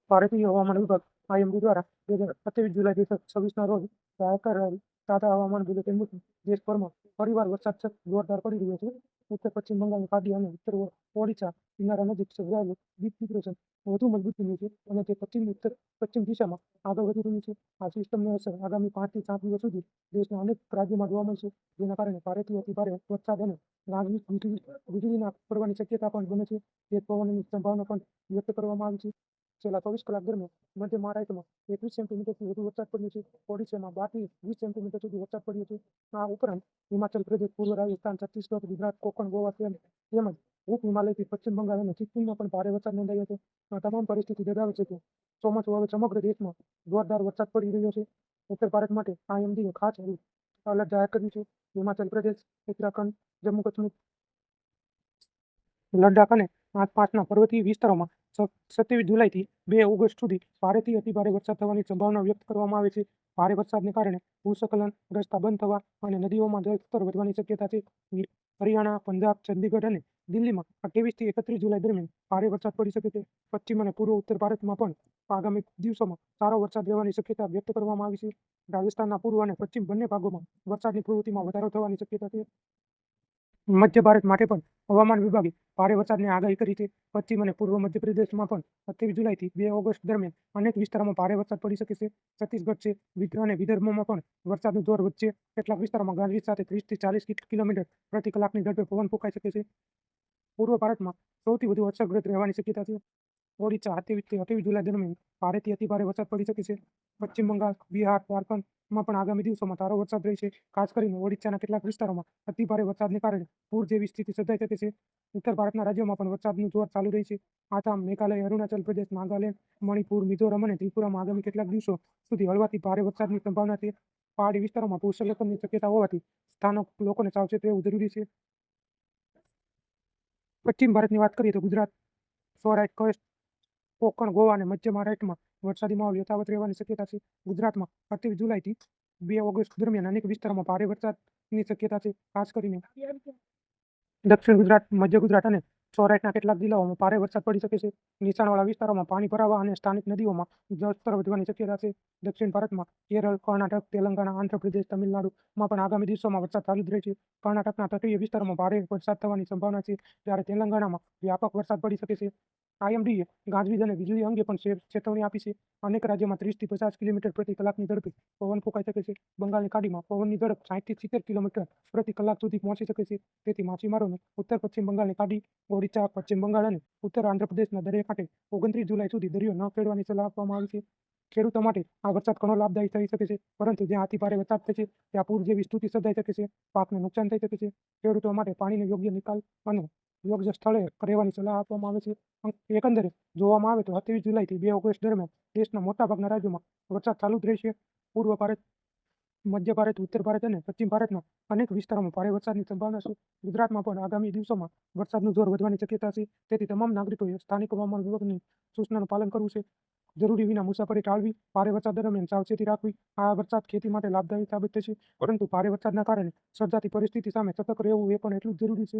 ભારતીય હવામાન વિભાગ આઈએમડી દ્વારા 2027 જુલાઈ 2026ના રોજ જાહેર કરાયેલ તાજા હવામાન બુલેટિન મુજબ દેશભરમાં ફરીવાર વરસાદ જોરદાર પડી રહ્યો છે. ઉત્તર પશ્ચિમ બંગાળની ખાડી અને ઉત્તર ઓડિશા કિનારા નજીક સર્જાયેલું ડીપ ડિપ્રેશન વધુ મજબૂત બન્યું છે અને તે ઉત્તર પશ્ચિમ દિશામાં આગળ વધી રહ્યું છે. આ સિસ્ટમની અસર આગામી 5 થી 7 દિવસ સુધી દેશના અનેક રાજ્યોમાં જોવા મળશે, જેના કારણે ભારેથી અતિભારે વરસાદ અને ગાજવીજ વીજળીના પડવાની શક્યતા પણ બને છે. તેજ પવનની સંભાવના પણ વ્યક્ત કરવામાં આવી છે. છેલ્લા 24 કલાક દરમિયાન મધ્ય મહારાષ્ટ્રમાં 21 સેન્ટીમીટરથી વધુ વરસાદ પડ્યો છે. ઓડિશામાં 12 થી 20 સેન્ટીમીટર સુધી વરસાદ પડ્યો છે. આ ઉપરાંત હિમાચલ પ્રદેશ, પૂર્વ રાજસ્થાન, છત્તીસગઢ, ગુજરાત, કોકણ, ગોવા તેમજ ઉપ હિમાલયથી પશ્ચિમ બંગાળ અને સિક્કિમમાં પણ ભારે વરસાદ નોંધાયો છે. આ તમામ પરિસ્થિતિ દર્શાવે છે કે ચોમાસું હવે સમગ્ર દેશમાં જોરદાર વરસાદ પડી રહ્યો છે. ઉત્તર ભારત માટે આઈએમડીએ ખાસ એલર્ટ જાહેર કર્યું છે. હિમાચલ પ્રદેશ, ઉત્તરાખંડ, જમ્મુ કાશ્મીર, લદ્દાખ અને આસપાસના પર્વતીય વિસ્તારોમાં 27 જુલાઈથી 2 ઓગસ્ટ સુધી ભારેથી અતિભારે વરસાદ થવાની સંભાવના વ્યક્ત કરવામાં આવે છે. ભારે વરસાદને કારણે ભૂસ્ખલન, રસ્તા બંધ થવા અને નદીઓમાં જળસ્તર વધવાની શક્યતા છે. હરિયાણા, પંજાબ, ચંદીગઢ અને દિલ્હીમાં 28 થી 31 જુલાઈ દરમિયાન ભારે વરસાદ પડી શકે છે. પશ્ચિમ અને પૂર્વ ઉત્તર ભારતમાં પણ આગામી દિવસોમાં સારો વરસાદ રહેવાની શક્યતા વ્યક્ત કરવામાં આવી છે. રાજસ્થાનના પૂર્વ અને પશ્ચિમ બંને ભાગોમાં વરસાદની પ્રવૃત્તિમાં વધારો થવાની શક્યતા છે. મધ્ય ભારત માટે પણ હવામાન વિભાગે ભારે વરસાદની આગાહી કરી છે. પશ્ચિમ અને પૂર્વ મધ્યપ્રદેશમાં પણ 27 જુલાઈથી 2 ઓગસ્ટ દરમિયાન અનેક વિસ્તારોમાં ભારે વરસાદ પડી શકે છે. છત્તીસગઢ છે અને વિદર્ભમાં પણ વરસાદનું જોર વધશે. કેટલાક વિસ્તારોમાં ગાજવીજ સાથે 30 થી 40 કિલોમીટર પ્રતિ કલાકની ઝડપે પવન ફૂંકાઈ શકે છે. પૂર્વ ભારતમાં સૌથી વધુ અસરગ્રસ્ત રહેવાની શક્યતા છે. ઓડિશા 27 થી 28 જુલાઈ દરમિયાન ભારેથી અતિભારે વરસાદ પડી શકે છે. પશ્ચિમ બંગાળ, બિહાર, ઝારખંડમાં પણ આગામી દિવસોમાં સારો વરસાદ રહેશે. ખાસ કરીને ઓડિશાના કેટલાક વિસ્તારોમાં અતિભારે વરસાદને કારણે પૂર જેવી સ્થિતિ સર્જાઈ શકે છે. ઉત્તર ભારતના રાજ્યોમાં પણ વરસાદનું જોર ચાલુ રહેશે. આસામ, મેઘાલય, અરુણાચલ પ્રદેશ, નાગાલેન્ડ, મણિપુર, મિઝોરમ અને ત્રિપુરામાં આગામી કેટલાક દિવસો સુધી હળવાથી ભારે વરસાદની સંભાવના છે. પહાડી વિસ્તારોમાં ભૂસ્ખલનની શક્યતા હોવાથી સ્થાનિક લોકોને સાવચેત રહેવું જરૂરી છે. પશ્ચિમ ભારતની વાત કરીએ તો ગુજરાત, સૌરાષ્ટ્ર, કચ્છ, કોકણ, ગોવા અને મધ્ય મહારાષ્ટ્રમાં વરસાદી માહોલ યથાવત રહેવાની શક્યતા છે. ગુજરાતમાં 28 જુલાઈથી 2 ઓગસ્ટ દરમિયાન અનેક વિસ્તારોમાં ભારે વરસાદની શક્યતા છે. ખાસ કરીને દક્ષિણ ગુજરાત, મધ્ય ગુજરાત અને સૌરાષ્ટ્રના કેટલાક જિલ્લાઓમાં ભારે વરસાદ પડી શકે છે. નીચાણવાળા વિસ્તારોમાં પાણી ભરાવા અને સ્થાનિક નદીઓમાં જળસ્તર વધવાની શક્યતા છે. દક્ષિણ ભારતમાં કેરળ, કર્ણાટક, તેલંગાણા, આંધ્રપ્રદેશ, તમિલનાડુમાં પણ આગામી દિવસોમાં વરસાદ ચાલુ જ રહેશે. કર્ણાટકના તટીય વિસ્તારોમાં ભારે વરસાદ થવાની સંભાવના છે, જ્યારે તેલંગાણામાં વ્યાપક વરસાદ પડી શકે છે. આઈએમડીએ ગાજવીજ અને વીજળી અંગે પણ ચેતવણી આપી છે. અનેક રાજ્યોમાં 30 થી 50 કિલોમીટર પ્રતિ કલાકની ઝડપે પવન ફૂંકાઈ શકે છે. બંગાળની ખાડીમાં પવનની ઝડપ 60 થી 70 કિલોમીટર પ્રતિ કલાક સુધી પહોંચી શકે છે. તેથી માછીમારોને ઉત્તર પશ્ચિમ બંગાળની ખાડી, ઓડિશા, પશ્ચિમ બંગાળ અને ઉત્તર આંધ્રપ્રદેશના દરિયાકાંઠે 29 જુલાઈ સુધી દરિયો ન ખેડવાની સલાહ આપવામાં આવી છે. ખેડૂતો માટે આ વરસાદ ઘણો લાભદાયી થઈ શકે છે, પરંતુ જ્યાં અતિભારે વરસાદ થશે ત્યાં પૂર જેવી સ્થિતિ સર્જાઈ શકે છે. પાકને નુકસાન થઈ શકે છે. ખેડૂતો માટે પાણીનો યોગ્ય નિકાલ અને યોગ્ય સ્થળે રહેવાની સલાહ આપવામાં આવે છે. એકંદરે જોવામાં આવે તો 28 જુલાઈથી 2 ઓગસ્ટ દરમિયાન દેશના મોટાભાગના રાજ્યોમાં વરસાદ ચાલુ જ રહેશે. પૂર્વ ભારત, મધ્ય ભારત, ઉત્તર ભારત અને પશ્ચિમ ભારતના અનેક વિસ્તારોમાં ભારે વરસાદની સંભાવના છે. ગુજરાતમાં પણ આગામી દિવસોમાં વરસાદનું જોર વધવાની શક્યતા છે. તેથી તમામ નાગરિકોએ સ્થાનિક હવામાન વિભાગની સૂચનાનું પાલન કરવું છે. જરૂરી વિના મુસાફરી ટાળવી, ભારે વરસાદ દરમિયાન સાવચેતી રાખવી. આ વરસાદ ખેતી માટે લાભદાયી સાબિત થશે, પરંતુ ભારે વરસાદના કારણે સર્જાતી પરિસ્થિતિ સામે સતર્ક રહેવું એ પણ એટલું જ જરૂરી છે.